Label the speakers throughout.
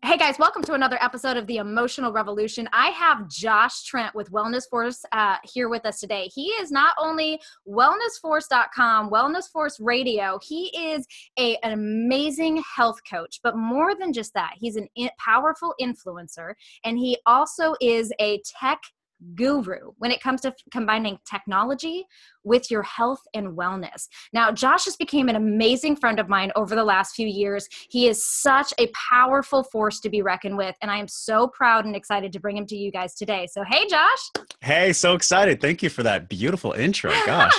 Speaker 1: Hey guys, welcome to another episode of The Emotional Revolution. I have Josh Trent with Wellness Force here with us today. He is not only wellnessforce.com, Wellness Force Radio, he is an amazing health coach, but more than just that, he's a powerful influencer, and he also is a tech guru when it comes to combining technology with your health and wellness. Now, Josh has become an amazing friend of mine over the last few years. He is such a powerful force to be reckoned with, and I am so proud and excited to bring him to you guys today. So, hey, Josh.
Speaker 2: Hey, so excited. Thank you for that beautiful intro. Gosh.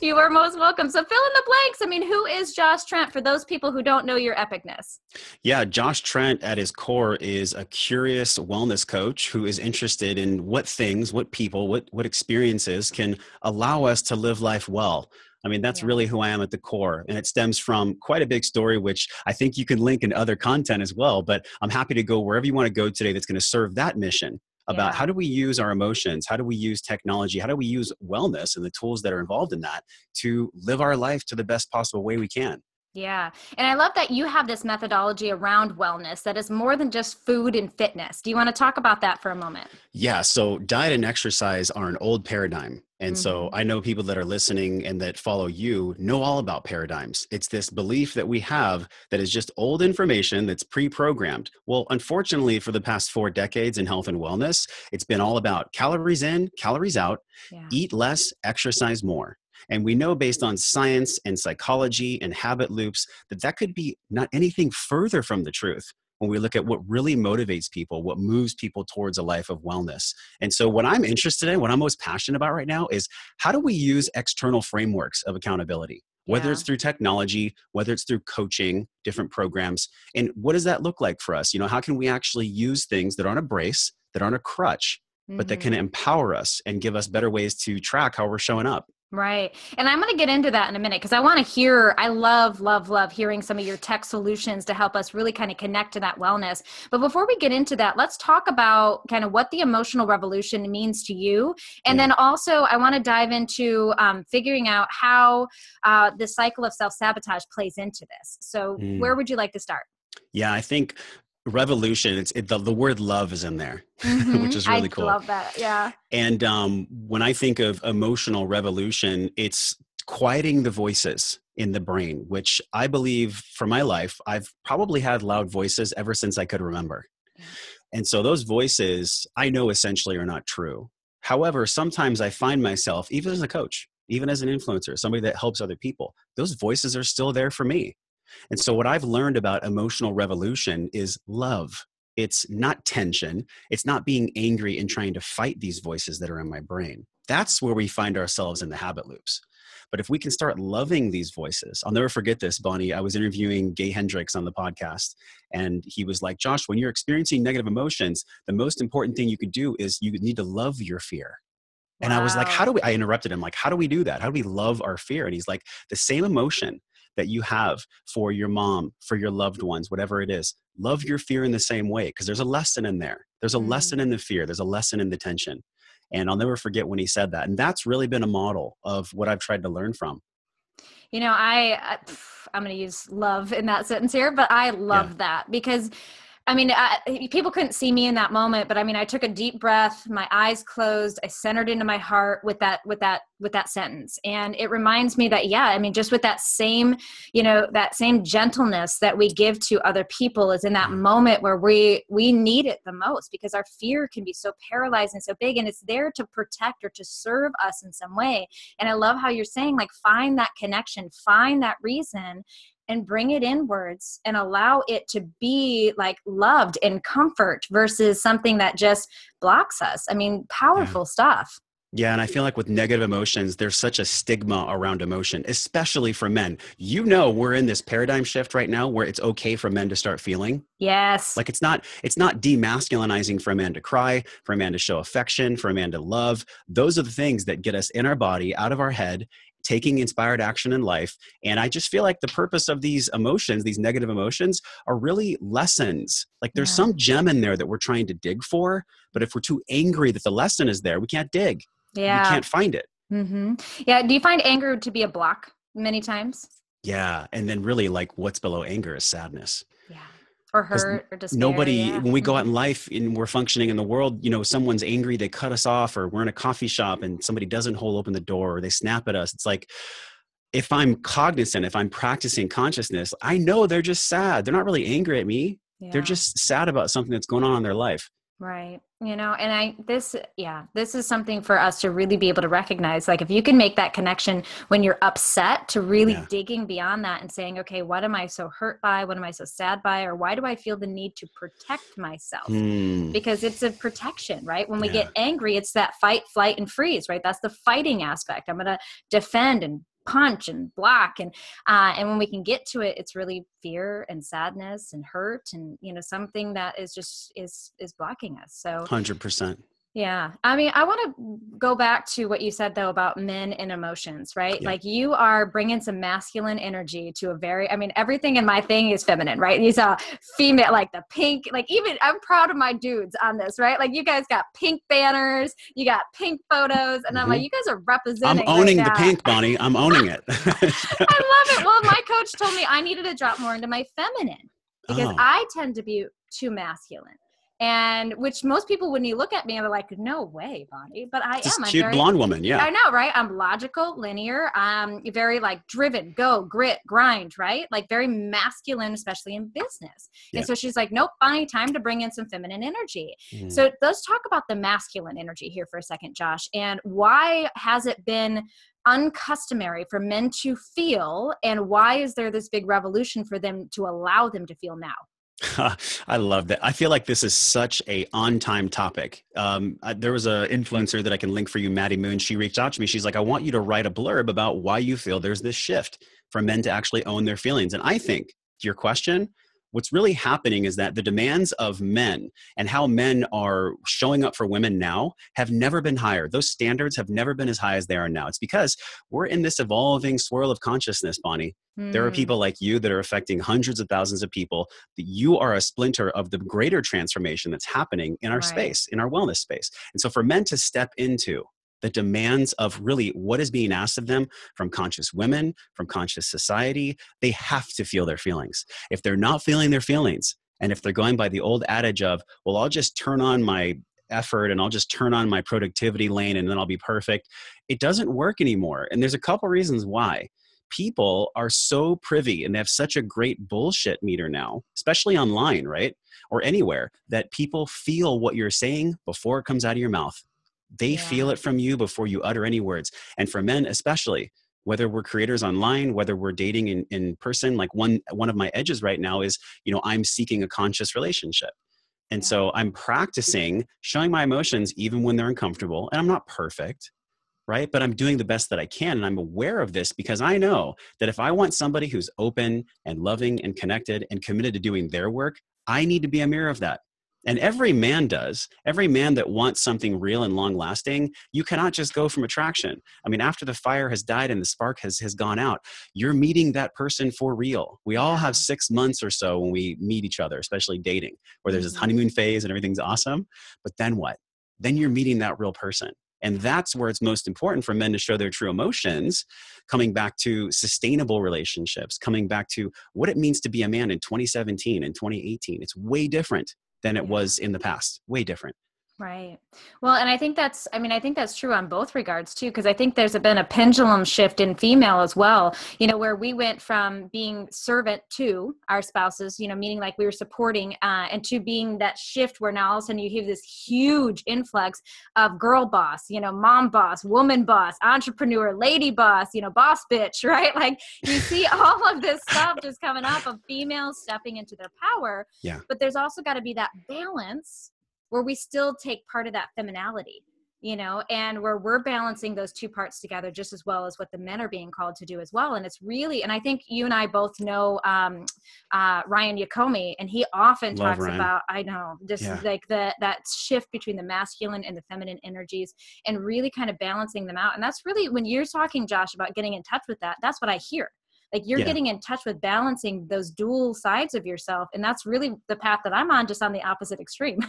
Speaker 1: You are most welcome. So fill in the blanks. I mean, who is Josh Trent for those people who don't know your epicness?
Speaker 2: Yeah, Josh Trent at his core is a curious wellness coach who is interested in what things, what people, what experiences can allow us to live life well. I mean, that's really who I am at the core. And it stems from quite a big story, which I think you can link in other content as well. But I'm happy to go wherever you want to go today that's going to serve that mission. About how do we use our emotions? How do we use technology? How do we use wellness and the tools that are involved in that to live our life to the best possible way we can?
Speaker 1: Yeah. And I love that you have this methodology around wellness that is more than just food and fitness. Do you want to talk about that for a moment?
Speaker 2: Yeah. So diet and exercise are an old paradigm. And so I know people that are listening and that follow you know all about paradigms. It's this belief that we have that is just old information that's pre-programmed. Well, unfortunately, for the past 4 decades in health and wellness, it's been all about calories in, calories out, eat less, exercise more. And we know based on science and psychology and habit loops that could be not anything further from the truth when we look at what really motivates people, what moves people towards a life of wellness. And so what I'm interested in, what I'm most passionate about right now is how do we use external frameworks of accountability, whether it's through technology, whether it's through coaching, different programs, and what does that look like for us? You know, how can we actually use things that aren't a brace, that aren't a crutch, but that can empower us and give us better ways to track how we're showing up?
Speaker 1: Right. And I'm going to get into that in a minute because I want to hear, I love hearing some of your tech solutions to help us really kind of connect to that wellness. But before we get into that, let's talk about kind of what the emotional revolution means to you. And then also I want to dive into figuring out how the cycle of self-sabotage plays into this. So where would you like to start?
Speaker 2: Yeah, I think revolution, the word love is in there, which is really cool.
Speaker 1: I love that. Yeah.
Speaker 2: And when I think of emotional revolution, it's quieting the voices in the brain, which I believe for my life, I've probably had loud voices ever since I could remember. And so those voices I know essentially are not true. However, sometimes I find myself, even as a coach, even as an influencer, somebody that helps other people, those voices are still there for me. And so what I've learned about emotional revolution is love. It's not tension. It's not being angry and trying to fight these voices that are in my brain. That's where we find ourselves in the habit loops. But if we can start loving these voices, I'll never forget this, Bonnie. I was interviewing Gay Hendricks on the podcast, and he was like, Josh, when you're experiencing negative emotions, the most important thing you could do is you need to love your fear. And I was like, I interrupted him, like, how do we do that? How do we love our fear? And he's like, the same emotion that you have for your mom, for your loved ones, whatever it is, love your fear in the same way, because there's a lesson in there. There's a lesson in the fear. There's a lesson in the tension. And I'll never forget when he said that. And that's really been a model of what I've tried to learn from.
Speaker 1: You know, I'm going to use love in that sentence here, but I love that because I mean, people couldn't see me in that moment, but I mean, I took a deep breath, my eyes closed, I centered into my heart with that sentence. And it reminds me that, I mean, just with that same, that same gentleness that we give to other people is in that moment where we need it the most, because our fear can be so paralyzed and so big, and it's there to protect or to serve us in some way. And I love how you're saying, like, find that connection, find that reason, and bring it inwards and allow it to be like loved and comfort versus something that just blocks us. I mean, powerful stuff.
Speaker 2: Yeah. And I feel like with negative emotions, there's such a stigma around emotion, especially for men. You know, we're in this paradigm shift right now where it's okay for men to start feeling.
Speaker 1: Yes.
Speaker 2: Like it's not demasculinizing for a man to cry, for a man to show affection, for a man to love. Those are the things that get us in our body, out of our head, taking inspired action in life. And I just feel like the purpose of these emotions, these negative emotions, are really lessons. Like there's some gem in there that we're trying to dig for, but if we're too angry that the lesson is there, we can't dig.
Speaker 1: Yeah.
Speaker 2: We can't find it.
Speaker 1: Mm-hmm. Yeah. Do you find anger to be a block many times?
Speaker 2: Yeah. And then really, like, what's below anger is sadness.
Speaker 1: Yeah. Or
Speaker 2: Because
Speaker 1: hurt or despair.
Speaker 2: nobody,
Speaker 1: Yeah.
Speaker 2: when we go out
Speaker 1: Mm-hmm.
Speaker 2: in life and we're functioning in the world, someone's angry, they cut us off, or we're in a coffee shop and somebody doesn't hold open the door or they snap at us. It's like, if I'm cognizant, if I'm practicing consciousness, I know they're just sad. They're not really angry at me. They're
Speaker 1: Yeah.
Speaker 2: just sad about something that's going on in their life.
Speaker 1: Right. And this is something for us to really be able to recognize. Like, if you can make that connection when you're upset, to really
Speaker 2: Yeah.
Speaker 1: digging beyond that and saying, okay, what am I so hurt by? What am I so sad by? Or why do I feel the need to protect myself?
Speaker 2: Hmm.
Speaker 1: Because it's a protection, right? When we
Speaker 2: Yeah.
Speaker 1: get angry, it's that fight, flight, and freeze, right? That's the fighting aspect. I'm going to defend and punch and block, and when we can get to it, it's really fear and sadness and hurt, and something that is just is blocking us. So
Speaker 2: 100%.
Speaker 1: yeah. I mean, I want to go back to what you said, though, about men and emotions, right?
Speaker 2: Yeah.
Speaker 1: Like, you are bringing some masculine energy to everything in my thing is feminine, right? These are female, like the pink, like, even I'm proud of my dudes on this, right? Like, you guys got pink banners, you got pink photos, and I'm
Speaker 2: Hmm.
Speaker 1: like, you guys are
Speaker 2: I'm
Speaker 1: representing right
Speaker 2: owning the
Speaker 1: now.
Speaker 2: pink, Bonnie. I'm owning it.
Speaker 1: I love it. Well, my coach told me I needed to drop more into my feminine because
Speaker 2: Oh,
Speaker 1: I tend to be too masculine. And which most people, when you look at me, are like, no way, Bonnie. But I
Speaker 2: this
Speaker 1: am. I'm
Speaker 2: cute
Speaker 1: very,
Speaker 2: blonde woman. Yeah.
Speaker 1: I know, right? I'm logical, linear. I'm very like driven, go, grit, grind, right? Like very masculine, especially in business. And
Speaker 2: Yeah.
Speaker 1: so she's like, nope, Bonnie, time to bring in some feminine energy.
Speaker 2: Mm.
Speaker 1: So let's talk about the masculine energy here for a second, Josh. And why has it been uncustomary for men to feel, and why is there this big revolution for them to allow them to feel now?
Speaker 2: I love that. I feel like this is such a on-time topic. There was an influencer that I can link for you, Maddie Moon. She reached out to me. She's like, I want you to write a blurb about why you feel there's this shift for men to actually own their feelings. And I think, to your question, what's really happening is that the demands of men and how men are showing up for women now have never been higher. Those standards have never been as high as they are now. It's because we're in this evolving swirl of consciousness, Bonnie. There are
Speaker 1: Hmm.
Speaker 2: people like you that are affecting hundreds of thousands of people, that you are a splinter of the greater transformation that's happening in our
Speaker 1: Right.
Speaker 2: space, in our wellness space. And so for men to step into the demands of really what is being asked of them from conscious women, from conscious society, they have to feel their feelings. If they're not feeling their feelings, and if they're going by the old adage of, well, I'll just turn on my effort and I'll just turn on my productivity lane and then I'll be perfect, it doesn't work anymore. And there's a couple reasons why. People are so privy and they have such a great bullshit meter now, especially online, right? Or anywhere, that people feel what you're saying before it comes out of your mouth. They feel
Speaker 1: Yeah.
Speaker 2: it from you before you utter any words. And for men, especially, whether we're creators online, whether we're dating in person, like one of my edges right now is, I'm seeking a conscious relationship. And
Speaker 1: Yeah.
Speaker 2: so I'm practicing showing my emotions even when they're uncomfortable. And I'm not perfect, right? But I'm doing the best that I can. And I'm aware of this because I know that if I want somebody who's open and loving and connected and committed to doing their work, I need to be a mirror of that. And every man does. Every man that wants something real and long lasting, you cannot just go from attraction. I mean, after the fire has died and the spark has gone out, you're meeting that person for real. We all have
Speaker 1: Yeah.
Speaker 2: 6 months or so when we meet each other, especially dating, where there's this
Speaker 1: Hmm.
Speaker 2: honeymoon phase and everything's awesome. But then what? Then you're meeting that real person. And that's where it's most important for men to show their true emotions, coming back to sustainable relationships, coming back to what it means to be a man in 2017 and 2018. It's way different than it
Speaker 1: Yeah.
Speaker 2: was in the past. Way different.
Speaker 1: Right. Well, and I think that's true on both regards too, because I think there's been a pendulum shift in female as well, where we went from being servant to our spouses, meaning like we were supporting, and to being that shift where now all of a sudden you have this huge influx of girl boss, mom boss, woman boss, entrepreneur, lady boss, boss bitch, right? Like, you see all of this stuff just coming up of females stepping into their power,
Speaker 2: Yeah.
Speaker 1: but there's also got to be that balance where we still take part of that femininity, and where we're balancing those two parts together just as well as what the men are being called to do as well. And it's really, and I think you and I both know Ryan Yakomi, and he often
Speaker 2: Love
Speaker 1: talks
Speaker 2: Ryan.
Speaker 1: about, I know, just
Speaker 2: Yeah.
Speaker 1: like that shift between the masculine and the feminine energies and really kind of balancing them out. And that's really, when you're talking, Josh, about getting in touch with that, that's what I hear. Like, you're
Speaker 2: Yeah.
Speaker 1: getting in touch with balancing those dual sides of yourself. And that's really the path that I'm on, just on the opposite extreme.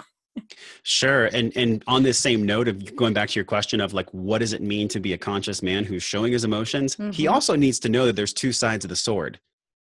Speaker 2: Sure. And on this same note of going back to your question of like, what does it mean to be a conscious man who's showing his emotions? He
Speaker 1: Mm-hmm.
Speaker 2: also needs to know that there's two sides of the sword.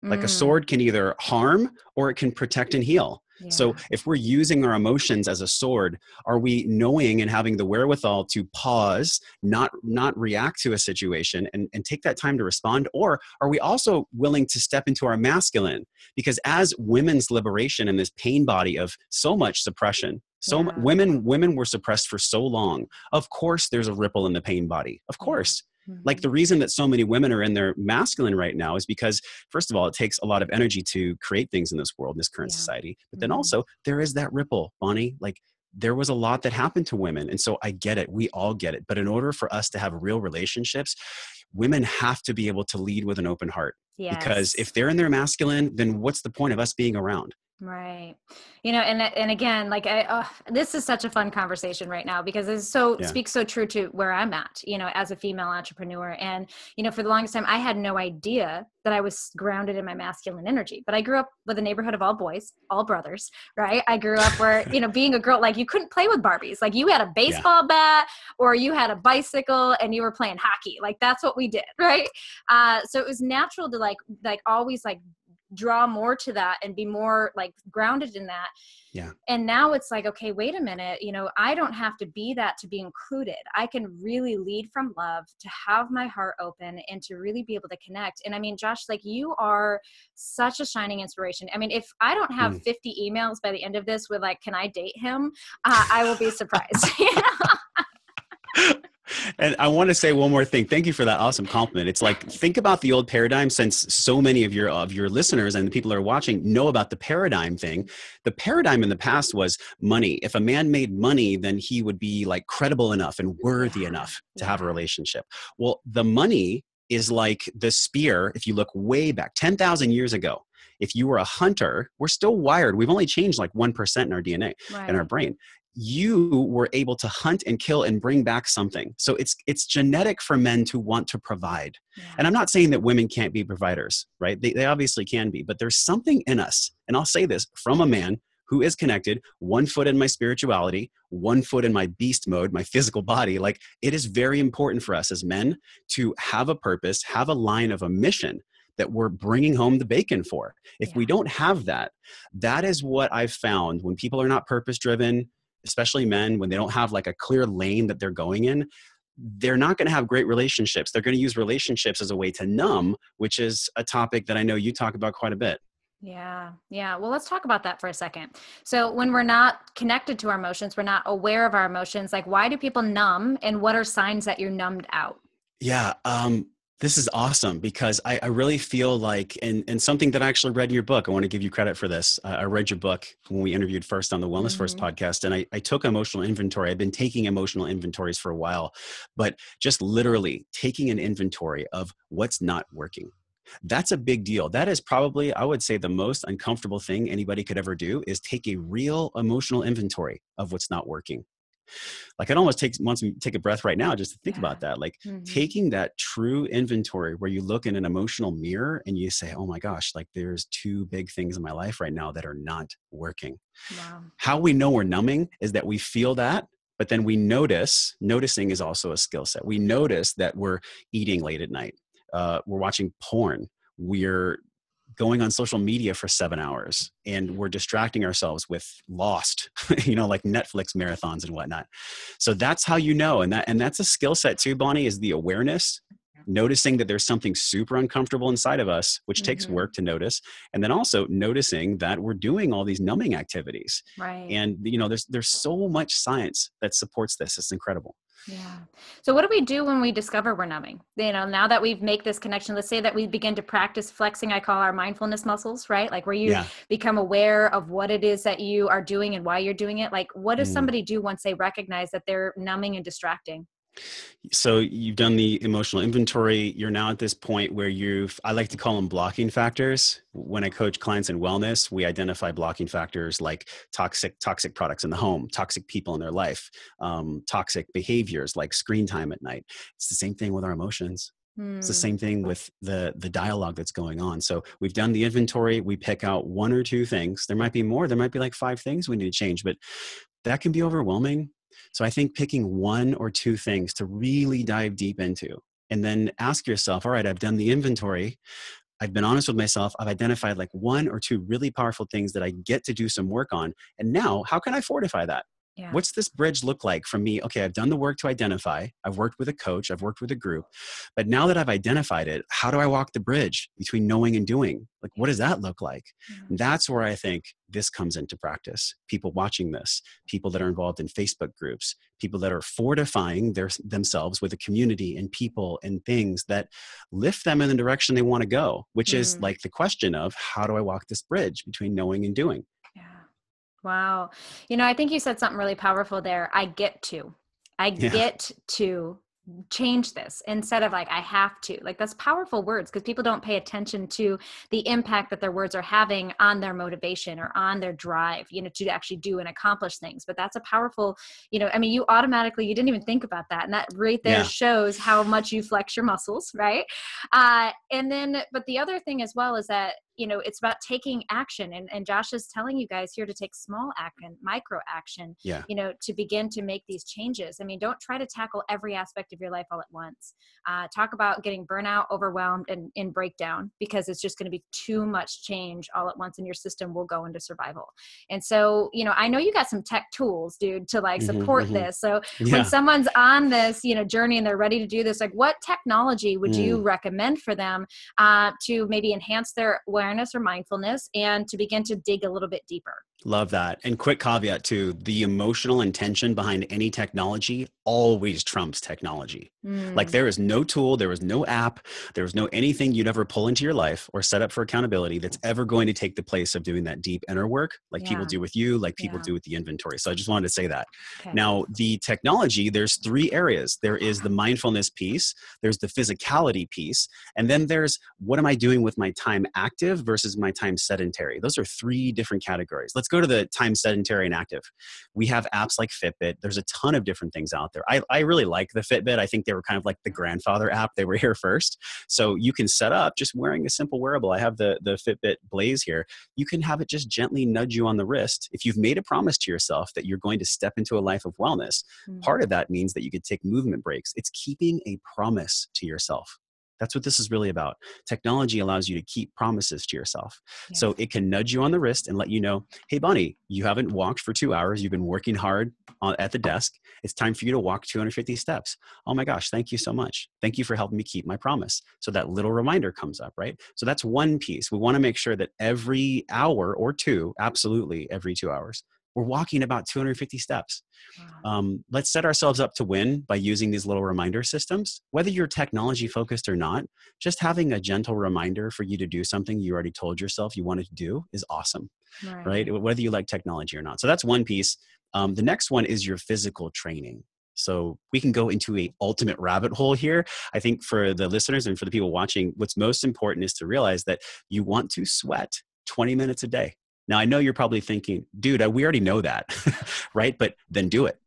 Speaker 2: Like a
Speaker 1: Mm,
Speaker 2: sword can either harm or it can protect and heal. So
Speaker 1: yeah.
Speaker 2: if we're using our emotions as a sword, are we knowing and having the wherewithal to pause, not react to a situation and take that time to respond? Or are we also willing to step into our masculine? Because as women's liberation in this pain body of so much suppression,
Speaker 1: Yeah.
Speaker 2: women were suppressed for so long. Of course, there's a ripple in the pain body. Of
Speaker 1: Yeah.
Speaker 2: course. Like
Speaker 1: Hmm.
Speaker 2: the reason that so many women are in their masculine right now is because, first of all, it takes a lot of energy to create things in this world, in this current
Speaker 1: Yeah.
Speaker 2: society. But then
Speaker 1: Hmm.
Speaker 2: also there is that ripple, Bonnie. Like there was a lot that happened to women. And so I get it. We all get it. But in order for us to have real relationships, women have to be able to lead with an open heart. Because
Speaker 1: Yes.
Speaker 2: if they're in their masculine, then what's the point of us being around?
Speaker 1: Right. And again, like this is such a fun conversation right now because it's
Speaker 2: Yeah.
Speaker 1: speaks so true to where I'm at, as a female entrepreneur. And, for the longest time, I had no idea that I was grounded in my masculine energy, but I grew up with a neighborhood of all boys, all brothers, right? I grew up where, being a girl, like you couldn't play with Barbies. Like you had a
Speaker 2: Yeah.
Speaker 1: baseball bat or you had a bicycle and you were playing hockey. Like that's what we did. Right. So it was natural to like always like draw more to that and be more like grounded in that.
Speaker 2: Yeah.
Speaker 1: And now it's like, okay, wait a minute, I don't have to be that to be included. I can really lead from love, to have my heart open and to really be able to connect. And I mean, Josh, like you are such a shining inspiration. I mean, if I don't have
Speaker 2: Mm.
Speaker 1: 50 emails by the end of this with like, can I date him? I will be surprised.
Speaker 2: And I want to say one more thing. Thank you for that awesome compliment. It's like, think about the old paradigm, since so many of your listeners and the people that are watching know about the paradigm thing. The paradigm in the past was money. If a man made money, then he would be like credible enough and worthy
Speaker 1: Yeah.
Speaker 2: enough to have a
Speaker 1: Yeah.
Speaker 2: relationship. Well, the money is like the spear. If you look way back 10,000 years ago, if you were a hunter, we're still wired. We've only changed like 1% in our DNA, in our
Speaker 1: Right.
Speaker 2: brain. You were able to hunt and kill and bring back something. So it's genetic for men to want to provide. And
Speaker 1: Yeah.
Speaker 2: I'm not saying that women can't be providers, right? They obviously can be, but there's something in us. And I'll say this from a man who is connected, 1 foot in my spirituality, 1 foot in my beast mode, my physical body. Like it is very important for us as men to have a purpose, have a line of a mission that we're bringing home the bacon for. If we
Speaker 1: Yeah.
Speaker 2: don't have that, that is what I've found when people are not purpose driven, especially men, when they don't have like a clear lane that they're going in, they're not going to have great relationships. They're going to use relationships as a way to numb, which is a topic that I know you talk about quite a bit.
Speaker 1: Yeah. Yeah. Well, let's talk about that for a second. So when we're not connected to our emotions, we're not aware of our emotions, like why do people numb and what are signs that you're numbed out?
Speaker 2: Yeah. This is awesome because I really feel like, and something that I actually read in your book, I want to give you credit for this. I read your book when we interviewed first on the Wellness First
Speaker 1: Mm-hmm.
Speaker 2: podcast, and I took emotional inventory. I've been taking emotional inventories for a while, but just literally taking an inventory of what's not working. That's a big deal. That is probably, I would say, the most uncomfortable thing anybody could ever do is take a real emotional inventory of what's not working. Like it almost wants me to take a breath right now just to think
Speaker 1: Yeah.
Speaker 2: about that. Like
Speaker 1: Mm-hmm.
Speaker 2: taking that true inventory where you look in an emotional mirror and you say, oh my gosh, like there's two big things in my life right now that are not working.
Speaker 1: Wow.
Speaker 2: How we know we're numbing is that we feel that, but then we noticing is also a skill set. We notice that we're eating late at night. We're watching porn. We're going on social media for 7 hours and we're distracting ourselves with Lost, like Netflix marathons and whatnot. So that's how you know. And that's a skill set too, Bonnie, is the awareness, noticing that there's something super uncomfortable inside of us, which takes
Speaker 1: Mm-hmm.
Speaker 2: work to notice. And then also noticing that we're doing all these numbing activities.
Speaker 1: Right.
Speaker 2: And, there's so much science that supports this. It's incredible.
Speaker 1: Yeah. So what do we do when we discover we're numbing? Now that we've make this connection, let's say that we begin to practice flexing, I call our mindfulness muscles, right? Like where you
Speaker 2: Yeah.
Speaker 1: become aware of what it is that you are doing and why you're doing it. Like what does
Speaker 2: Mm.
Speaker 1: somebody do once they recognize that they're numbing and distracting?
Speaker 2: So you've done the emotional inventory. You're now at this point where I like to call them blocking factors. When I coach clients in wellness, we identify blocking factors like toxic products in the home, toxic people in their life, toxic behaviors like screen time at night. It's the same thing with our emotions. It's the
Speaker 1: Hmm.
Speaker 2: same thing with the dialogue that's going on. So we've done the inventory. We pick out one or two things. There might be more. There might be like 5 things we need to change, but that can be overwhelming. So I think picking one or two things to really dive deep into and then ask yourself, all right, I've done the inventory. I've been honest with myself. I've identified like one or two really powerful things that I get to do some work on. And now, how can I fortify that?
Speaker 1: Yeah.
Speaker 2: What's this bridge look like from me? Okay, I've done the work to identify. I've worked with a coach. I've worked with a group. But now that I've identified it, how do I walk the bridge between knowing and doing? Like, what does that look like?
Speaker 1: Yeah.
Speaker 2: And that's where I think this comes into practice. People watching this, people that are involved in Facebook groups, people that are fortifying themselves with a community and people and things that lift them in the direction they want to go, which is like the question of how do I walk this bridge between knowing and doing?
Speaker 1: Yeah. Wow. I think you said something really powerful there. I get
Speaker 2: Yeah.
Speaker 1: to change this instead of like, I have to. Like, that's powerful words, because people don't pay attention to the impact that their words are having on their motivation or on their drive, to actually do and accomplish things. But that's a powerful, you didn't even think about that. And that right there
Speaker 2: Yeah.
Speaker 1: shows how much you flex your muscles, right? But the other thing as well is that, it's about taking action. And Josh is telling you guys here to take small action, micro action,
Speaker 2: Yeah.
Speaker 1: to begin to make these changes. I mean, don't try to tackle every aspect of your life all at once. Talk about getting burnout, overwhelmed, and in breakdown, because it's just going to be too much change all at once and your system will go into survival. And so, I know you got some tech tools, dude, to like support this. So when
Speaker 2: Yeah.
Speaker 1: someone's on this, journey and they're ready to do this, like what technology would you recommend for them to maybe enhance their awareness or mindfulness and to begin to dig a little bit deeper?
Speaker 2: Love that. And quick caveat too, the emotional intention behind any technology always trumps technology. Like there is no tool, there is no app, there is no anything you'd ever pull into your life or set up for accountability that's ever going to take the place of doing that deep inner work like people do with you, like people do with the inventory. So I just wanted to say that.
Speaker 1: Okay.
Speaker 2: Now, the technology, there's three areas. There is the mindfulness piece, there's the physicality piece, and then there's what am I doing with my time active versus my time sedentary. Those are three different categories. Let's go to the time sedentary and active. We have apps like Fitbit. There's a ton of different things out there. I really like the Fitbit. I think they were kind of like the grandfather app. They were here first. So you can set up just wearing a simple wearable. I have the Fitbit Blaze here. You can have it just gently nudge you on the wrist. If you've made a promise to yourself that you're going to step into a life of wellness, part of that means that you could take movement breaks. It's keeping a promise to yourself. That's what this is really about. Technology allows you to keep promises to yourself.
Speaker 1: Yeah.
Speaker 2: So it can nudge you on the wrist and let you know, hey, Bonnie, you haven't walked for 2 hours. You've been working hard at the desk. It's time for you to walk 250 steps. Oh my gosh, thank you so much. Thank you for helping me keep my promise. So that little reminder comes up, right? So that's one piece. We want to make sure that every hour or two, absolutely every 2 hours, we're walking about 250 steps. Let's set ourselves up to win by using these little reminder systems. Whether you're technology focused or not, just having a gentle reminder for you to do something you already told yourself you wanted to do is awesome, right? Whether you like technology or not. So that's one piece. The next one is your physical training. So we can go into a ultimate rabbit hole here. I think for the listeners and for the people watching, what's most important is to realize that you want to sweat 20 minutes a day. Now, I know you're probably thinking, dude, we already know that, right? But then do it.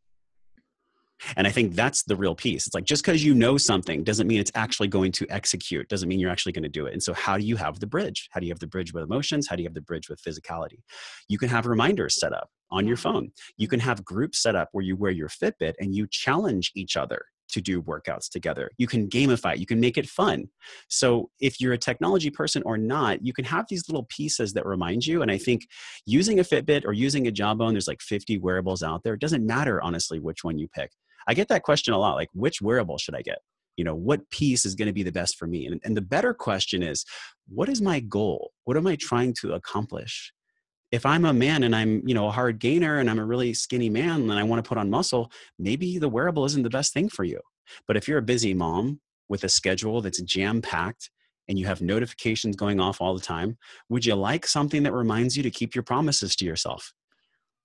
Speaker 2: And I think that's the real piece. It's like, just because you know something doesn't mean it's actually going to execute, doesn't mean you're actually going to do it. And so how do you have the bridge? How do you have the bridge with emotions? How do you have the bridge with physicality? You can have reminders set up on your phone. You can have groups set up where you wear your Fitbit and you challenge each other to do workouts together. You can gamify it. You can make it fun. So if you're a technology person or not, you can have these little pieces that remind you. And I think using a Fitbit or using a Jawbone, there's like 50 wearables out there. It doesn't matter, honestly, which one you pick. I get that question a lot, like, which wearable should I get? What piece is going to be the best for me? And the better question is, what is my goal? What am I trying to accomplish? If I'm a man and I'm, a hard gainer and I'm a really skinny man and I want to put on muscle, maybe the wearable isn't the best thing for you. But if you're a busy mom with a schedule that's jam-packed and you have notifications going off all the time, would you like something that reminds you to keep your promises to yourself?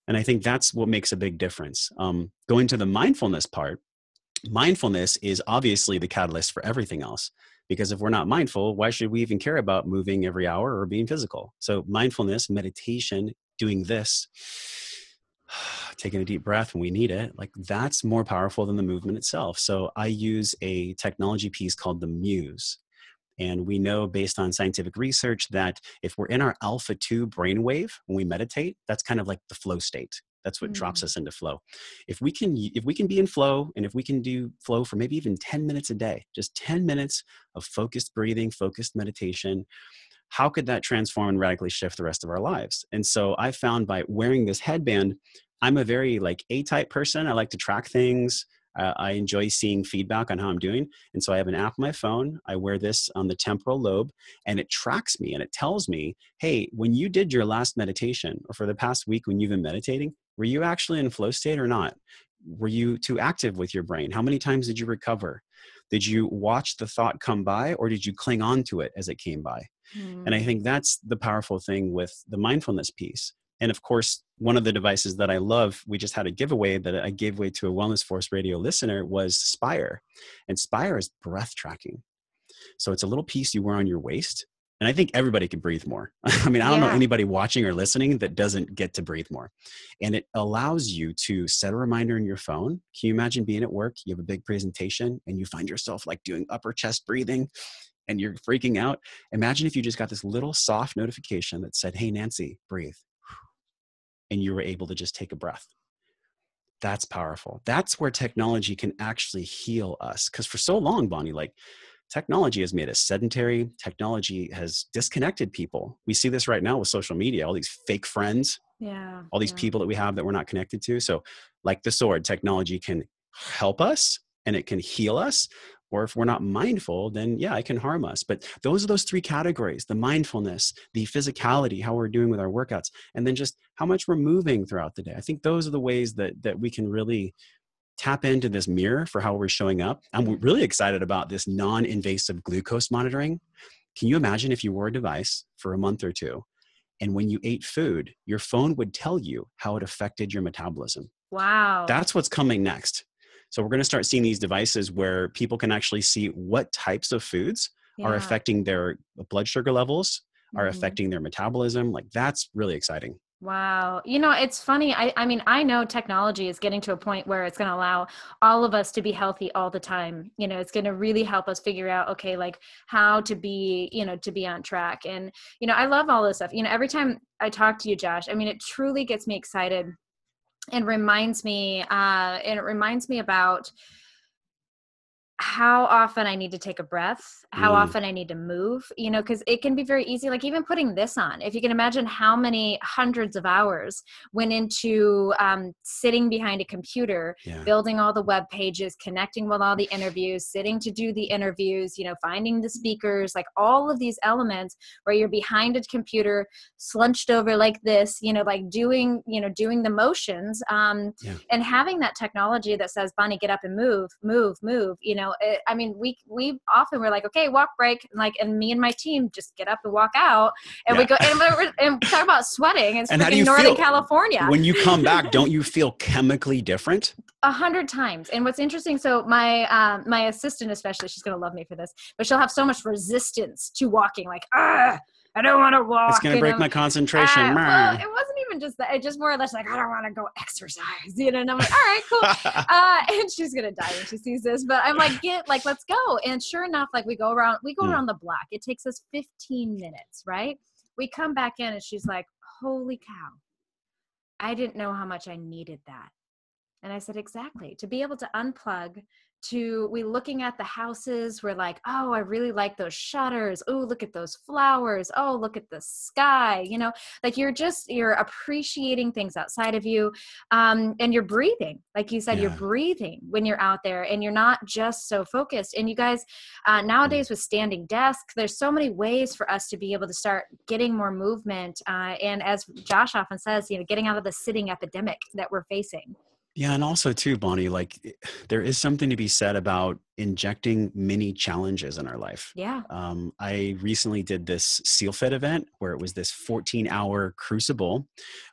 Speaker 2: And I think that's what makes a big difference. Going to the mindfulness part, mindfulness is obviously the catalyst for everything else. Because if we're not mindful, why should we even care about moving every hour or being physical? So mindfulness, meditation, doing this, taking a deep breath when we need it, like that's more powerful than the movement itself. So I use a technology piece called the Muse. And we know based on scientific research that if we're in our alpha 2 brainwave when we meditate, that's kind of like the flow state. That's what drops
Speaker 1: Mm.
Speaker 2: us into flow. If we can be in flow, and if we can do flow for maybe even 10 minutes a day, just 10 minutes of focused breathing, focused meditation, how could that transform and radically shift the rest of our lives? And so I found by wearing this headband, I'm a very like A-type person. I like to track things. I enjoy seeing feedback on how I'm doing. And so I have an app on my phone. I wear this on the temporal lobe, and it tracks me and it tells me, hey, when you did your last meditation, or for the past week when you've been meditating, were you actually in flow state or not? Were you too active with your brain? How many times did you recover? Did you watch the thought come by, or did you cling on to it as it came by? And I
Speaker 1: Mm.
Speaker 2: think that's the powerful thing with the mindfulness piece. And of course, one of the devices that I love, we just had a giveaway that I gave away to a Wellness Force radio listener, was Spire. And Spire is breath tracking. So it's a little piece you wear on your waist. And I think everybody could breathe more. I mean, I don't know
Speaker 1: Yeah.
Speaker 2: anybody watching or listening that doesn't get to breathe more. And it allows you to set a reminder in your phone. Can you imagine being at work? You have a big presentation and you find yourself like doing upper chest breathing and you're freaking out. Imagine if you just got this little soft notification that said, hey, Nancy, breathe. And you were able to just take a breath. That's powerful. That's where technology can actually heal us. Because for so long, Bonnie, like technology has made us sedentary. Technology has disconnected people. We see this right now with social media, all these fake friends,
Speaker 1: Yeah.
Speaker 2: all these
Speaker 1: Yeah.
Speaker 2: people that we have that we're not connected to. So like the sword, technology can help us and it can heal us. Or if we're not mindful, then yeah, it can harm us. But those are those three categories: the mindfulness, the physicality, how we're doing with our workouts, and then just how much we're moving throughout the day. I think those are the ways that we can really tap into this mirror for how we're showing up. I'm really excited about this non-invasive glucose monitoring. Can you imagine if you wore a device for a month or two, and when you ate food, your phone would tell you how it affected your metabolism?
Speaker 1: Wow.
Speaker 2: That's what's coming next. So we're going to start seeing these devices where people can actually see what types of foods are
Speaker 1: Yeah.
Speaker 2: affecting their blood sugar levels, are
Speaker 1: Mhm.
Speaker 2: affecting their metabolism. Like that's really exciting.
Speaker 1: Wow. You know, it's funny. I mean, I know technology is getting to a point where it's going to allow all of us to be healthy all the time. You know, it's going to really help us figure out, okay, like how to be, to be on track. And, I love all this stuff. Every time I talk to you, Josh, I mean, it truly gets me excited and it reminds me about how often I need to take a breath, how
Speaker 2: Mm,
Speaker 1: often I need to move, because it can be very easy. Like even putting this on, if you can imagine how many hundreds of hours went into sitting behind a computer,
Speaker 2: yeah.
Speaker 1: building all the web pages, connecting with all the interviews, sitting to do the interviews, finding the speakers, like all of these elements where you're behind a computer, slunched over like this, like doing the motions.
Speaker 2: Yeah.
Speaker 1: And having that technology that says, Bonnie, get up and move, move, move, I mean, we often we're like, okay, walk break. And me and my team just get up and walk out, and we
Speaker 2: Yeah.
Speaker 1: go, and talk about sweating. It's
Speaker 2: And how do
Speaker 1: freaking
Speaker 2: you
Speaker 1: Northern
Speaker 2: feel
Speaker 1: California.
Speaker 2: when you come back? Don't you feel chemically different?
Speaker 1: 100 times. And what's interesting, so my assistant especially, she's gonna love me for this, but she'll have so much resistance to walking, like, I don't want to
Speaker 2: It's
Speaker 1: walk.
Speaker 2: going to break my concentration.
Speaker 1: Well, it wasn't even just that. It just more or less like, I don't want to go exercise, And I'm like, all right, cool. And she's gonna die when she sees this, but I'm like, let's go. And sure enough, like we go around
Speaker 2: Mm,
Speaker 1: the block. It takes us 15 minutes, right? We come back in, and she's like, holy cow, I didn't know how much I needed that. And I said, exactly. To be able to unplug, we looking at the houses, we're like, oh, I really like those shutters. Oh, look at those flowers. Oh, look at the sky. Like you're appreciating things outside of you. And you're breathing. Like you said, you're
Speaker 2: yeah.
Speaker 1: breathing when you're out there, and you're not just so focused. And you guys,
Speaker 2: Mm.
Speaker 1: nowadays with standing desks, there's so many ways for us to be able to start getting more movement. And as Josh often says, getting out of the sitting epidemic that we're facing.
Speaker 2: Yeah. And also too, Bonnie, like there is something to be said about injecting mini challenges in our life.
Speaker 1: Yeah.
Speaker 2: I recently did this SEAL Fit event where it was this 14-hour crucible,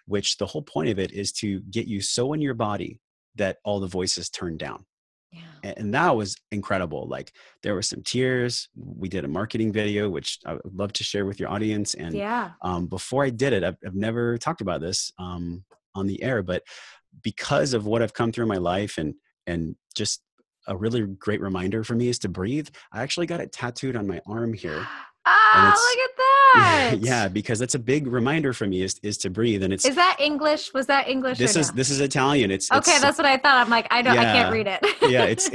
Speaker 2: which the whole point of it is to get you so in your body that all the voices turn down.
Speaker 1: Yeah.
Speaker 2: And that was incredible. Like there were some tears. We did a marketing video, which I would love to share with your audience. And
Speaker 1: Yeah.
Speaker 2: before I did it, I've never talked about this on the air, but because of what I've come through in my life and just a really great reminder for me is to breathe. I actually got it tattooed on my arm here, and
Speaker 1: Ah,
Speaker 2: it's
Speaker 1: look at
Speaker 2: Yeah,
Speaker 1: that?
Speaker 2: because that's a big reminder for me is to breathe. And it's,
Speaker 1: Is that English? Was that English or no?
Speaker 2: this is Italian.
Speaker 1: Okay, that's what I thought. I'm like, I can't
Speaker 2: Yeah.
Speaker 1: read it.
Speaker 2: Yeah, it's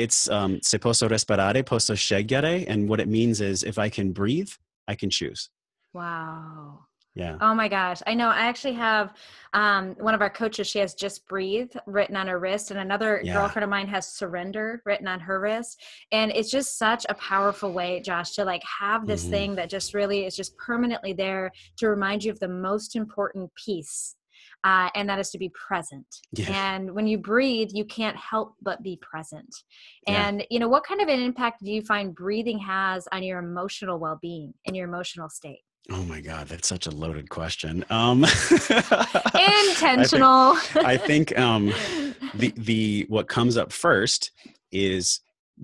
Speaker 2: se posso respirare, posso scegliere, and what it means is if I can breathe, I can choose.
Speaker 1: Wow.
Speaker 2: Yeah.
Speaker 1: Oh my gosh. I know. I actually have one of our coaches, she has just breathe written on her wrist, and another
Speaker 2: Yeah.
Speaker 1: girlfriend of mine has surrender written on her wrist. And it's just such a powerful way, Josh, to like have this
Speaker 2: Hmm.
Speaker 1: thing that just really is just permanently there to remind you of the most important piece. And that is to be present.
Speaker 2: Yeah.
Speaker 1: And when you breathe, you can't help but be present.
Speaker 2: Yeah.
Speaker 1: And, you know, what kind of an impact do you find breathing has on your emotional well-being and your emotional state?
Speaker 2: Oh my God, that's such a loaded question.
Speaker 1: Intentional.
Speaker 2: I think the what comes up first is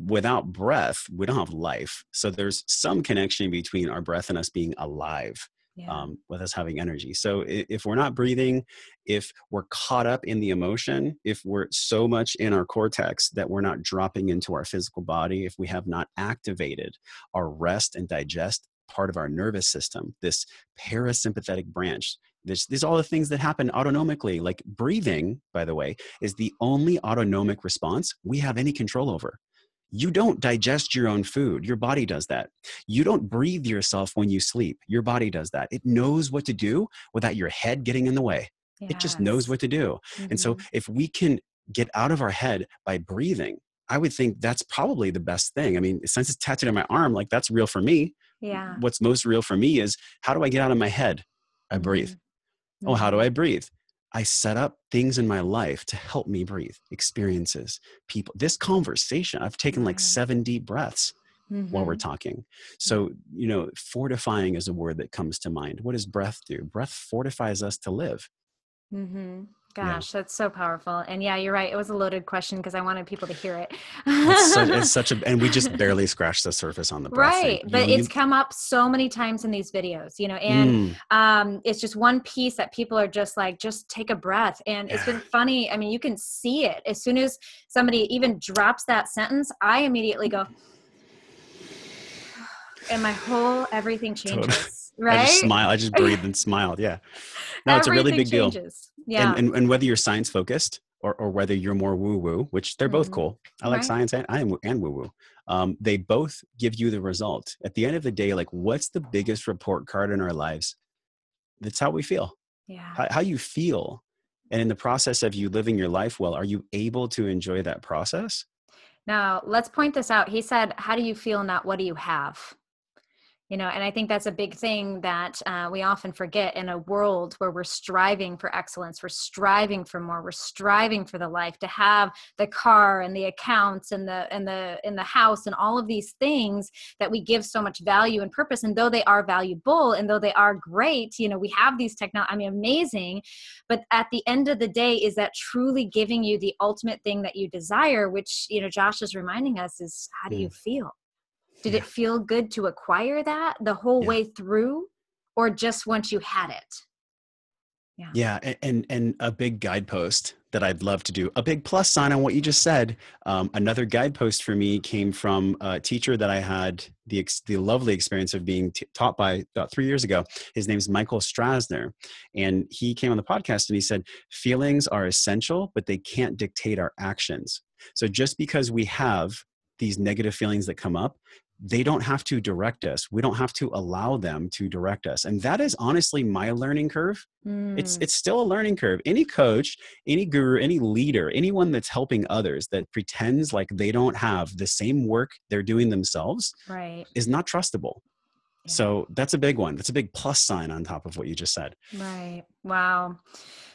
Speaker 2: without breath, we don't have life. So there's some connection between our breath and us being alive,
Speaker 1: Yeah.
Speaker 2: with us having energy. So if we're not breathing, if we're caught up in the emotion, if we're so much in our cortex that we're not dropping into our physical body, if we have not activated our rest and digest part of our nervous system, this parasympathetic branch, these are all the things that happen autonomically. Like breathing, by the way, is the only autonomic response we have any control over. You don't digest your own food. Your body does that. You don't breathe yourself when you sleep. Your body does that. It knows what to do without your head getting in the way. It just knows
Speaker 1: Yes.
Speaker 2: what to do. And so
Speaker 1: Mm-hmm.
Speaker 2: if we can get out of our head by breathing, I would think that's probably the best thing. I mean, since it's tattooed on my arm, like that's real for me.
Speaker 1: Yeah.
Speaker 2: What's most real for me is how do I get out of my head? I breathe.
Speaker 1: Mm-hmm.
Speaker 2: Oh, how do
Speaker 1: Mm-hmm.
Speaker 2: I breathe? I set up things in my life to help me breathe, experiences, people. This conversation, I've taken like
Speaker 1: Yeah.
Speaker 2: 7 deep breaths while we're
Speaker 1: Mm-hmm.
Speaker 2: talking.
Speaker 1: Yeah.
Speaker 2: So, fortifying is a word that comes to mind. What does breath do? Breath fortifies us to live.
Speaker 1: Mm-hmm.
Speaker 2: Yeah.
Speaker 1: Gosh, that's so powerful. And yeah, you're right. It was a loaded question because I wanted people to hear it.
Speaker 2: And we just barely scratched the surface on the breath thing.
Speaker 1: Right. But it's come up so many times in these videos, you know, and
Speaker 2: Mm,
Speaker 1: it's just one piece that people are just like, just take a breath. And it's
Speaker 2: yeah,
Speaker 1: been funny. I mean, you can see it. As soon as somebody even drops that sentence, I immediately go, and my whole everything
Speaker 2: totally.
Speaker 1: changes,
Speaker 2: I just
Speaker 1: right?
Speaker 2: smile. I just breathed and smiled. Yeah. No, it's a really
Speaker 1: Everything
Speaker 2: big deal.
Speaker 1: changes.
Speaker 2: and
Speaker 1: Yeah.
Speaker 2: and, whether you're science focused or whether you're more woo woo, which they're both
Speaker 1: Hmm.
Speaker 2: cool. I like
Speaker 1: Right.
Speaker 2: science and woo woo. They both give you the result at the end of the day. Like, what's the biggest report card in our lives? That's how we feel.
Speaker 1: Yeah.
Speaker 2: How you feel, and in the process of you living your life well, are you able to enjoy that process?
Speaker 1: Now, let's point this out. He said, how do you feel, not what do you have? You know, and I think that's a big thing that we often forget in a world where we're striving for excellence, we're striving for more, we're striving for the life, to have the car and the accounts and the house and all of these things that we give so much value and purpose. And though they are valuable and though they are great, you know, we have these technology, I mean, amazing. But at the end of the day, is that truly giving you the ultimate thing that you desire, which, you know, Josh is reminding us is, how do you
Speaker 2: Mm,
Speaker 1: feel? Did
Speaker 2: yeah,
Speaker 1: it feel good to acquire that the whole
Speaker 2: yeah.
Speaker 1: way through, or just once you had it? Yeah.
Speaker 2: Yeah, and a big guidepost that I'd love to do, a big plus sign on what you just said. Another guidepost for me came from a teacher that I had the lovely experience of being taught by about 3 years ago. His name's Michael Strasner, and he came on the podcast and he said, feelings are essential, but they can't dictate our actions. So just because we have these negative feelings that come up, they don't have to direct us. We don't have to allow them to direct us. And that is honestly my learning curve. It's
Speaker 1: Mm,
Speaker 2: it's still a learning curve. Any coach, any guru, any leader, anyone that's helping others that pretends like they don't have the same work they're doing themselves
Speaker 1: right.
Speaker 2: is not trustable.
Speaker 1: Yeah.
Speaker 2: So that's a big one. That's a big plus sign on top of what you just said.
Speaker 1: Right. Wow.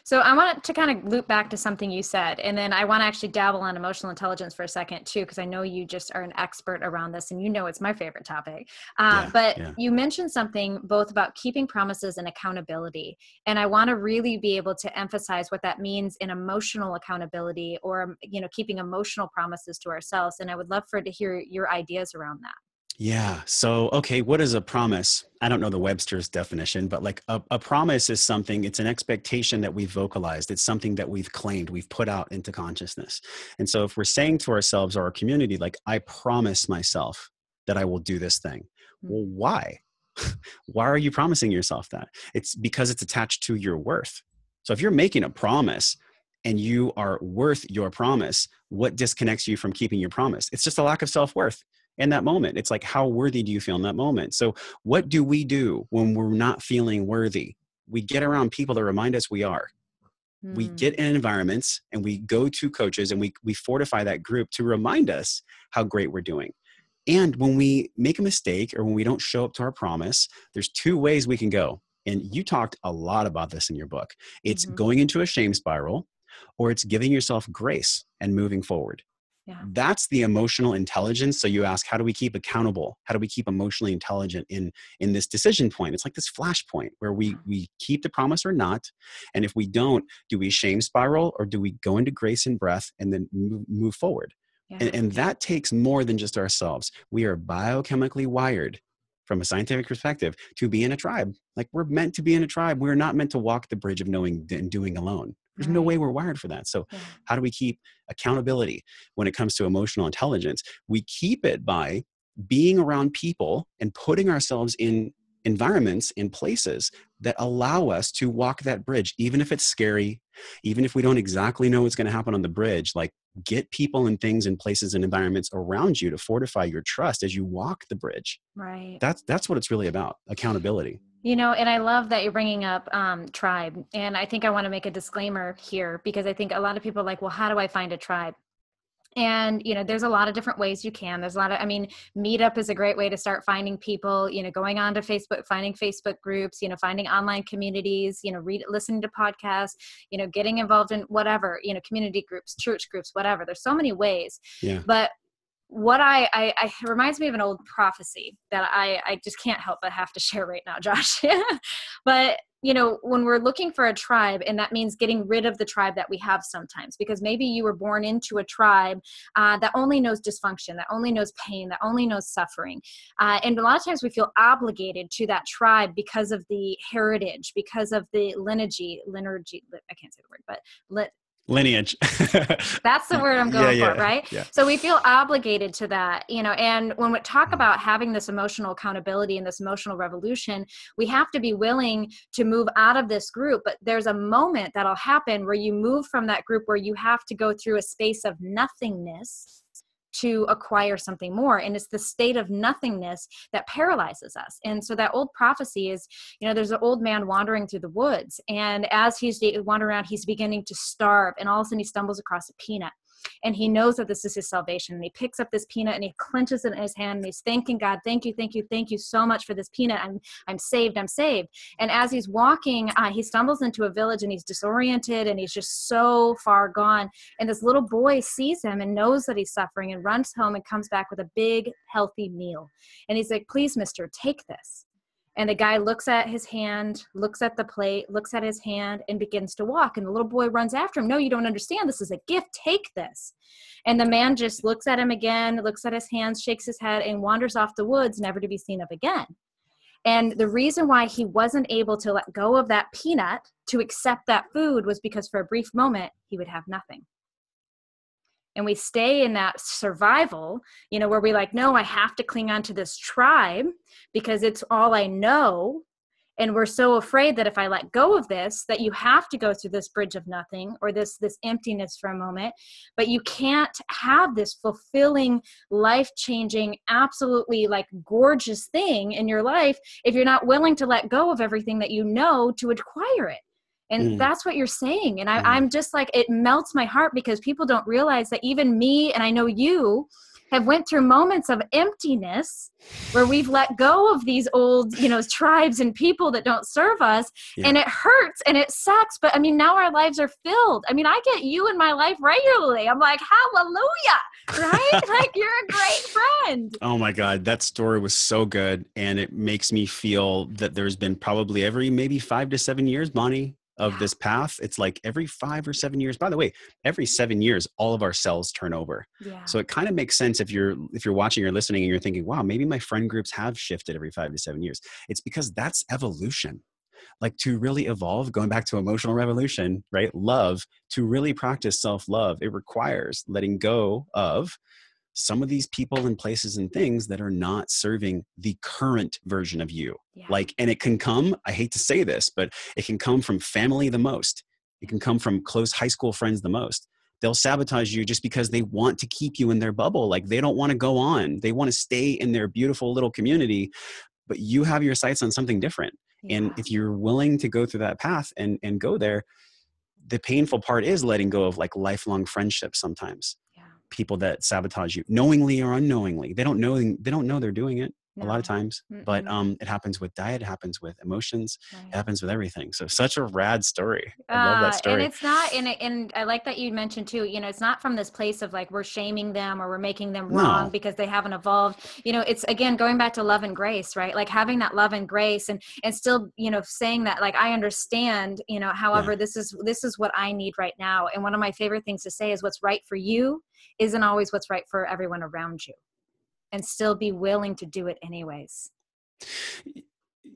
Speaker 1: So I want to kind of loop back to something you said, and then I want to actually dabble on emotional intelligence for a second too, because I know you just are an expert around this, and you know it's my favorite topic.
Speaker 2: Yeah,
Speaker 1: But
Speaker 2: yeah.
Speaker 1: you mentioned something both about keeping promises and accountability, and I want to really be able to emphasize what that means in emotional accountability, or you know, keeping emotional promises to ourselves. And I would love for to hear your ideas around that.
Speaker 2: Yeah. So, okay, what is a promise? I don't know the Webster's definition, but like a promise is something, it's an expectation that we've vocalized. It's something that we've claimed, we've put out into consciousness. And so if we're saying to ourselves or our community, like, I promise myself that I will do this thing, well,
Speaker 1: Mm,
Speaker 2: why? Why are you promising yourself that? It's because it's attached to your worth. So if you're making a promise and you are worth your promise, what disconnects you from keeping your promise? It's just a lack of self-worth in that moment. It's like, how worthy do you feel in that moment? So what do we do when we're not feeling worthy? We get around people that remind us we are. We get in environments and we go to coaches and we fortify that group to remind us how great we're doing. And when we make a mistake or when we don't show up to our promise, there's two ways we can go. And you talked a lot about this in your book. It's going into a shame spiral, or it's giving yourself grace and moving forward.
Speaker 1: Yeah.
Speaker 2: That's the emotional intelligence. So you ask, how do we keep accountable? How do we keep emotionally intelligent in this decision point? It's like this flashpoint where we keep the promise or not. And if we don't, do we shame spiral or do we go into grace and breath and then move forward?
Speaker 1: Yeah.
Speaker 2: And that takes more than just ourselves. We are biochemically wired from a scientific perspective to be in a tribe. Like, we're meant to be in a tribe. We're not meant to walk the bridge of knowing and doing alone. There's no way we're wired for that. So how do we keep accountability when it comes to emotional intelligence? We keep it by being around people and putting ourselves in environments, in places that allow us to walk that bridge, even if it's scary, even if we don't exactly know what's going to happen on the bridge. Like, get people and things and places and environments around you to fortify your trust as you walk the bridge.
Speaker 1: Right.
Speaker 2: That's what it's really about, accountability.
Speaker 1: You know, and I love that you're bringing up tribe. And I think I want to make a disclaimer here, because I think a lot of people are like, well, how do I find a tribe? And, you know, there's a lot of different ways you can. There's a lot of, I mean, Meetup is a great way to start finding people, you know, going on to Facebook, finding Facebook groups, you know, finding online communities, you know, listening to podcasts, you know, getting involved in whatever, you know, community groups, church groups, whatever. There's so many ways.
Speaker 2: Yeah.
Speaker 1: But what I reminds me of an old prophecy that I just can't help but have to share right now, Josh. But, you know, when we're looking for a tribe, and that means getting rid of the tribe that we have sometimes, because maybe you were born into a tribe that only knows dysfunction, that only knows pain, that only knows suffering. And a lot of times we feel obligated to that tribe because of the heritage, because of the lineage, I can't say the word, but
Speaker 2: lineage.
Speaker 1: That's the word I'm going for, right?
Speaker 2: Yeah.
Speaker 1: So we feel obligated to that, you know, and when we talk about having this emotional accountability and this emotional revolution, we have to be willing to move out of this group. But there's a moment that'll happen where you move from that group where you have to go through a space of nothingness to acquire something more. And it's the state of nothingness that paralyzes us. And so that old prophecy is, you know, there's an old man wandering through the woods, and as he's wandering around, he's beginning to starve, and all of a sudden he stumbles across a peanut. And he knows that this is his salvation. And he picks up this peanut and he clenches it in his hand and he's thanking God. Thank you so much for this peanut. I'm saved. And as he's walking, he stumbles into a village and he's disoriented and he's just so far gone. And this little boy sees him and knows that he's suffering and runs home and comes back with a big, healthy meal. And he's like, please, mister, take this. And the guy looks at his hand, looks at the plate, looks at his hand, and begins to walk. And the little boy runs after him. No, you don't understand. This is a gift. Take this. And the man just looks at him again, looks at his hands, shakes his head, and wanders off the woods, never to be seen of again. And the reason why he wasn't able to let go of that peanut to accept that food was because for a brief moment, he would have nothing. And we stay in that survival, you know, where we like, no, I have to cling on to this tribe because it's all I know. And we're so afraid that if I let go of this, that you have to go through this bridge of nothing or this emptiness for a moment. But you can't have this fulfilling, life-changing, absolutely like gorgeous thing in your life if you're not willing to let go of everything that you know to acquire it. And that's what you're saying. And I'm just like, it melts my heart because people don't realize that even me, and I know you, have went through moments of emptiness where we've let go of these old, you know, tribes and people that don't serve us. Yeah. And it hurts and it sucks. But I mean, now our lives are filled. I mean, I get you in my life regularly. I'm like, hallelujah, right? Like, you're a great friend.
Speaker 2: Oh my God. That story was so good. And it makes me feel that there's been probably every maybe 5 to 7 years, Bonnie, of this path. It's like every 5 or 7 years, by the way, every 7 years, all of our cells turn over.
Speaker 1: Yeah.
Speaker 2: So it kind of makes sense if you're watching or listening and you're thinking, wow, maybe my friend groups have shifted every 5 to 7 years. It's because that's evolution. Like, to really evolve, going back to emotional revolution, right? Love, to really practice self-love, it requires letting go of some of these people and places and things that are not serving the current version of you. Like, and it can come, I hate to say this, but it can come from family the most. It can come from close high school friends the most. They'll sabotage you just because they want to keep you in their bubble. Like, they don't want to go on. They want to stay in their beautiful little community, but you have your sights on something different. And if you're willing to go through that path and go there, the painful part is letting go of like lifelong friendships sometimes. People that sabotage you knowingly or unknowingly. They don't know they're doing it a lot of times, but it happens with diet, it happens with emotions, it happens with everything. So such a rad story. I love that story.
Speaker 1: And it's not, and I like that you mentioned too, you know, it's not from this place of like, we're shaming them or we're making them wrong because they haven't evolved. You know, it's again, going back to love and grace, right? Like having that love and grace and still, you know, saying that like, I understand, you know, however, this is what I need right now. And one of my favorite things to say is what's right for you isn't always what's right for everyone around you, and still be willing to do it anyways.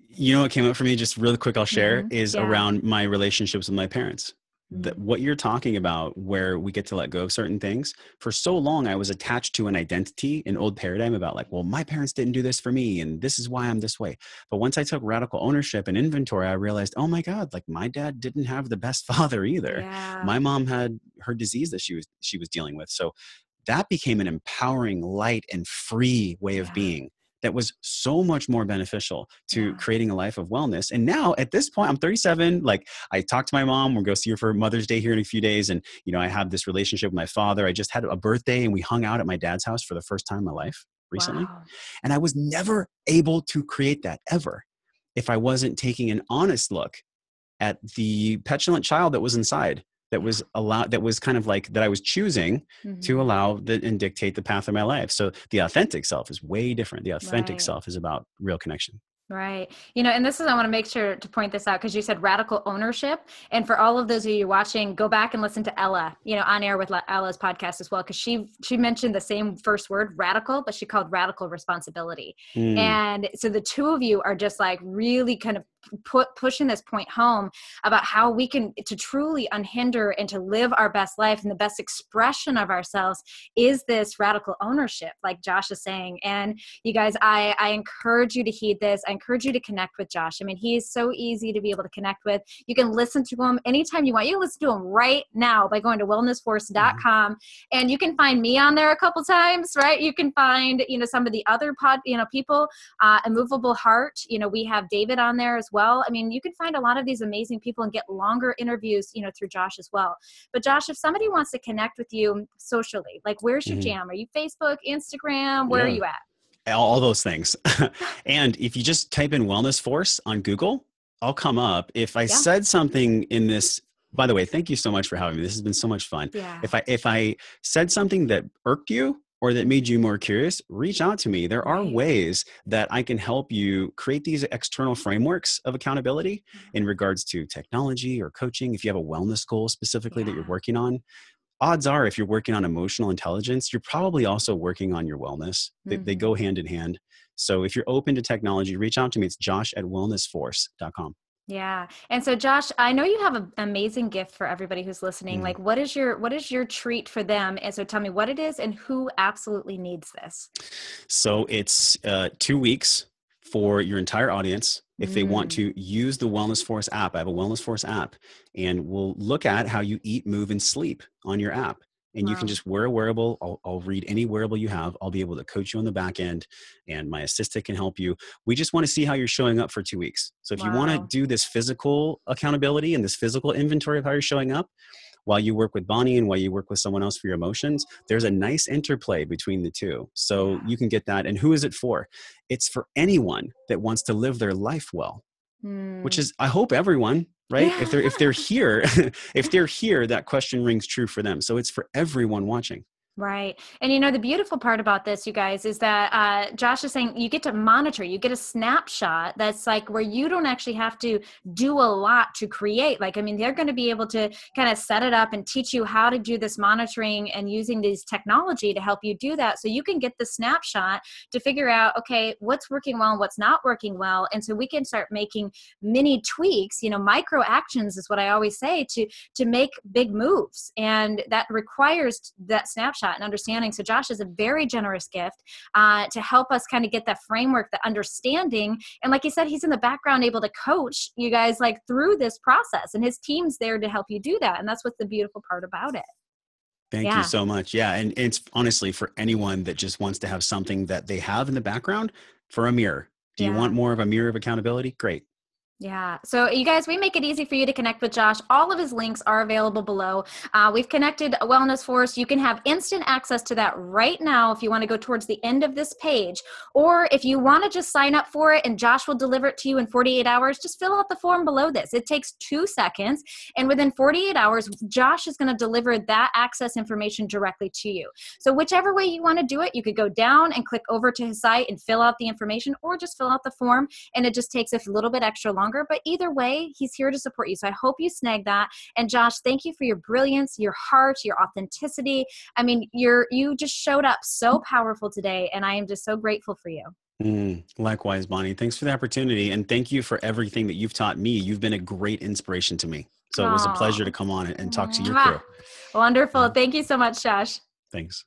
Speaker 2: You know what came up for me just really quick, I'll share, is around my relationships with my parents. That what you're talking about, where we get to let go of certain things. For so long, I was attached to an identity, an old paradigm about like, well, my parents didn't do this for me, and this is why I'm this way. But once I took radical ownership and inventory, I realized, oh my God, like my dad didn't have the best father either. My mom had her disease that she was dealing with. So that became an empowering, light, and free way of being that was so much more beneficial to creating a life of wellness. And now at this point, I'm 37. Like, I talk to my mom, we'll go see her for Mother's Day here in a few days. And, you know, I have this relationship with my father. I just had a birthday and we hung out at my dad's house for the first time in my life recently. And I was never able to create that ever if I wasn't taking an honest look at the petulant child that was inside, that was kind of like that I was choosing to allow and dictate the path of my life. So the authentic self is way different. The authentic self is about real connection.
Speaker 1: Right. You know, and this is, I want to make sure to point this out because you said radical ownership. And for all of those of you watching, go back and listen to Ella, you know, on air with Ella's podcast as well, because she mentioned the same first word, radical, but she called radical responsibility. And so the two of you are just like really kind of pushing this point home about how we can to truly unhinder and to live our best life, and the best expression of ourselves is this radical ownership, like Josh is saying. And you guys, I encourage you to heed this. I encourage you to connect with Josh. I mean, he is so easy to be able to connect with. You can listen to him anytime you want. You can listen to him right now by going to wellnessforce.com, and you can find me on there a couple times, right? You can find, you know, some of the other people, Immovable Heart. You know, we have David on there as well. I mean, you can find a lot of these amazing people and get longer interviews, you know, through Josh as well. But Josh, if somebody wants to connect with you socially, like where's your jam? Are you Facebook, Instagram? Where are you at?
Speaker 2: All those things. And if you just type in Wellness Force on Google, I'll come up. If I said something in this, by the way, thank you so much for having me. This has been so much fun. If I said something that irked you or that made you more curious, reach out to me. There are ways that I can help you create these external frameworks of accountability in regards to technology or coaching. If you have a wellness goal specifically that you're working on, odds are if you're working on emotional intelligence, you're probably also working on your wellness. They go hand in hand. So if you're open to technology, reach out to me. It's josh@wellnessforce.com.
Speaker 1: Yeah. And so Josh, I know you have an amazing gift for everybody who's listening. Like what is your treat for them? And so tell me what it is and who absolutely needs this.
Speaker 2: So it's 2 weeks for your entire audience. If they want to use the Wellness Force app, I have a Wellness Force app, and we'll look at how you eat, move, and sleep on your app. And you can just wear a wearable. I'll read any wearable you have. I'll be able to coach you on the back end, and my assistant can help you. We just want to see how you're showing up for 2 weeks. So if you want to do this physical accountability and this physical inventory of how you're showing up, while you work with Bonnie and while you work with someone else for your emotions, there's a nice interplay between the two. So you can get that. And who is it for? It's for anyone that wants to live their life well, which is, I hope, everyone, right? If they're here, if they're here, that question rings true for them. So it's for everyone watching.
Speaker 1: Right. And you know, the beautiful part about this, you guys, is that Josh is saying you get to monitor, you get a snapshot that's like where you don't actually have to do a lot to create. Like, I mean, they're going to be able to kind of set it up and teach you how to do this monitoring and using this technology to help you do that. So you can get the snapshot to figure out, okay, what's working well and what's not working well. And so we can start making mini tweaks, you know, micro actions is what I always say to make big moves. And that requires that snapshot snapshot and understanding. So Josh is a very generous gift to help us kind of get that framework, the understanding. And like you said, he's in the background able to coach you guys like through this process, and his team's there to help you do that. And that's what's the beautiful part about it.
Speaker 2: Thank you so much. Yeah. And it's honestly for anyone that just wants to have something that they have in the background, for a mirror. Do you want more of a mirror of accountability? Great.
Speaker 1: Yeah. So you guys, we make it easy for you to connect with Josh. All of his links are available below. We've connected a Wellness Force. You can have instant access to that right now if you want to go towards the end of this page. Or if you want to just sign up for it and Josh will deliver it to you in 48 hours, just fill out the form below this. It takes 2 seconds. And within 48 hours, Josh is going to deliver that access information directly to you. So whichever way you want to do it, you could go down and click over to his site and fill out the information, or just fill out the form. And it just takes a little bit extra longer. But either way, he's here to support you. So I hope you snag that. And Josh, thank you for your brilliance, your heart, your authenticity. I mean, you just showed up so powerful today, and I am just so grateful for you.
Speaker 2: Likewise, Bonnie. Thanks for the opportunity. And thank you for everything that you've taught me. You've been a great inspiration to me. So it was a pleasure to come on and talk to your crew.
Speaker 1: Wonderful. Thank you so much, Josh.
Speaker 2: Thanks.